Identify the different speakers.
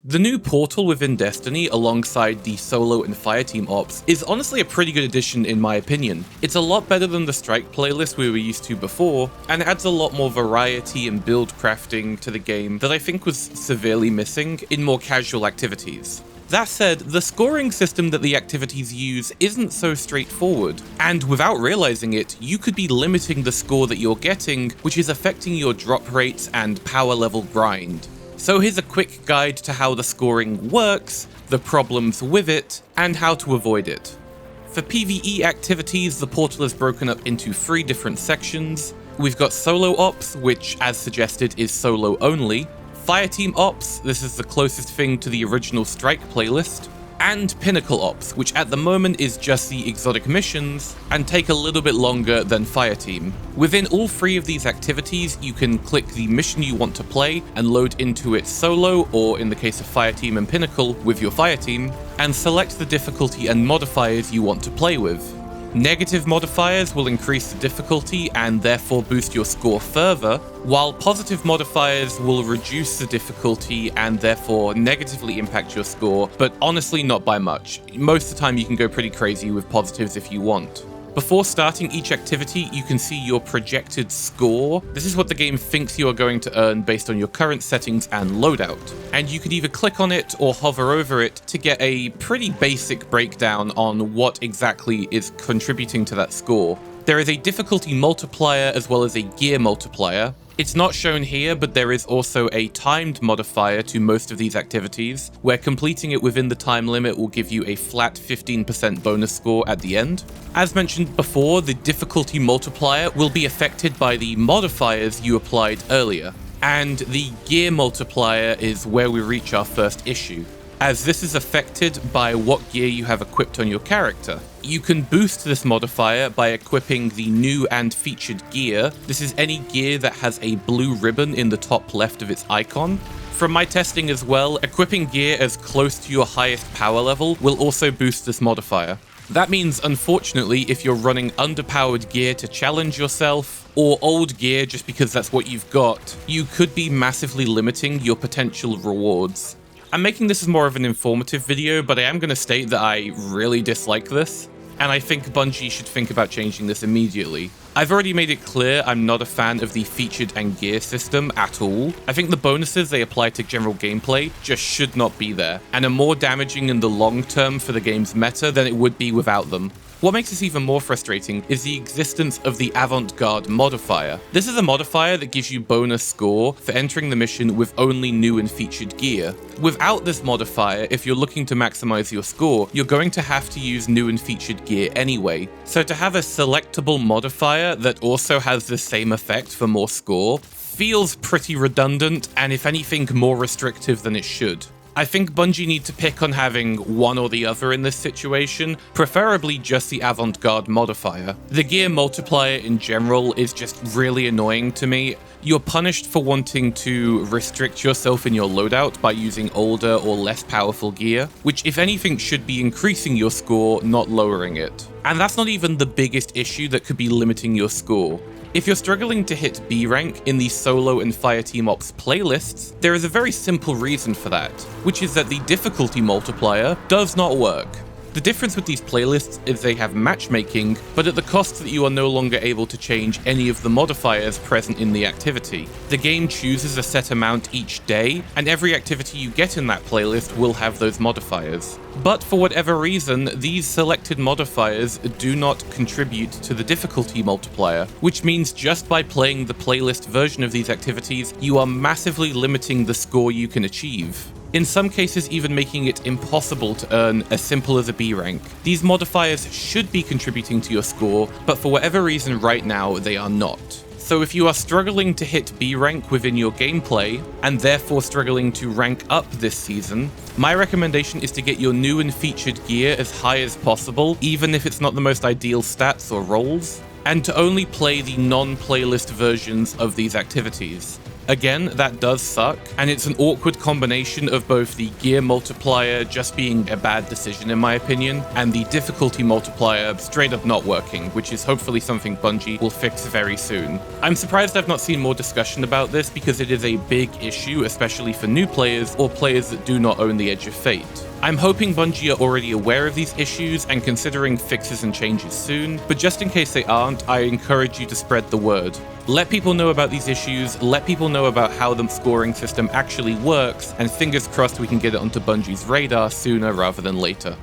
Speaker 1: The new portal within Destiny alongside the solo and fireteam ops is honestly a pretty good addition in my opinion. It's a lot better than the strike playlist we were used to before, and adds a lot more variety and build crafting to the game that I think was severely missing in more casual activities. That said, the scoring system that the activities use isn't so straightforward, and without realizing it, you could be limiting the score that you're getting, which is affecting your drop rates and power level grind. So here's a quick guide to how the scoring works, the problems with it, and how to avoid it. For PvE activities, the portal is broken up into 3 different sections. We've got solo ops, which as suggested is solo only, fireteam ops, this is the closest thing to the original strike playlist, and pinnacle ops, which at the moment is just the exotic missions, and take a little bit longer than fireteam. Within all 3 of these activities, you can click the mission you want to play and load into it solo, or in the case of fireteam and pinnacle, with your fireteam, and select the difficulty and modifiers you want to play with. Negative modifiers will increase the difficulty and therefore boost your score further, while positive modifiers will reduce the difficulty and therefore negatively impact your score, but honestly not by much. Most of the time you can go pretty crazy with positives if you want. Before starting each activity, you can see your projected score. This is what the game thinks you are going to earn based on your current settings and loadout. And you can either click on it or hover over it to get a pretty basic breakdown on what exactly is contributing to that score. There is a difficulty multiplier as well as a gear multiplier. It's not shown here, but there is also a timed modifier to most of these activities, where completing it within the time limit will give you a flat 15% bonus score at the end. As mentioned before, the difficulty multiplier will be affected by the modifiers you applied earlier, and the gear multiplier is where we reach our first issue, as this is affected by what gear you have equipped on your character. You can boost this modifier by equipping the new and featured gear. This is any gear that has a blue ribbon in the top left of its icon. From my testing as well, equipping gear as close to your highest power level will also boost this modifier. That means, unfortunately, if you're running underpowered gear to challenge yourself, or old gear just because that's what you've got, you could be massively limiting your potential rewards. I'm making this as more of an informative video, but I am going to state that I really dislike this, and I think Bungie should think about changing this immediately. I've already made it clear I'm not a fan of the featured and gear system at all. I think the bonuses they apply to general gameplay just should not be there, and are more damaging in the long term for the game's meta than it would be without them. What makes this even more frustrating is the existence of the avant-garde modifier. This is a modifier that gives you bonus score for entering the mission with only new and featured gear. Without this modifier, if you're looking to maximize your score, you're going to have to use new and featured gear anyway. So to have a selectable modifier that also has the same effect for more score feels pretty redundant, and if anything more restrictive than it should. I think Bungie need to pick on having one or the other in this situation, preferably just the avant-garde modifier. The gear multiplier in general is just really annoying to me. You're punished for wanting to restrict yourself in your loadout by using older or less powerful gear, which if anything should be increasing your score, not lowering it. And that's not even the biggest issue that could be limiting your score. If you're struggling to hit B rank in the solo and fireteam ops playlists, there is a very simple reason for that, which is that the difficulty multiplier does not work. The difference with these playlists is they have matchmaking, but at the cost that you are no longer able to change any of the modifiers present in the activity. The game chooses a set amount each day, and every activity you get in that playlist will have those modifiers. But for whatever reason, these selected modifiers do not contribute to the difficulty multiplier, which means just by playing the playlist version of these activities, you are massively limiting the score you can achieve. In some cases even making it impossible to earn as simple as a B rank. These modifiers should be contributing to your score, but for whatever reason right now they are not. So if you are struggling to hit B rank within your gameplay, and therefore struggling to rank up this season, my recommendation is to get your new and featured gear as high as possible, even if it's not the most ideal stats or roles, and to only play the non-playlist versions of these activities. Again, that does suck, and it's an awkward combination of both the gear multiplier just being a bad decision in my opinion, and the difficulty multiplier straight up not working, which is hopefully something Bungie will fix very soon. I'm surprised I've not seen more discussion about this because it is a big issue, especially for new players or players that do not own the Edge of Fate. I'm hoping Bungie are already aware of these issues and considering fixes and changes soon, but just in case they aren't, I encourage you to spread the word. Let people know about these issues, let people know about how the scoring system actually works, and fingers crossed we can get it onto Bungie's radar sooner rather than later.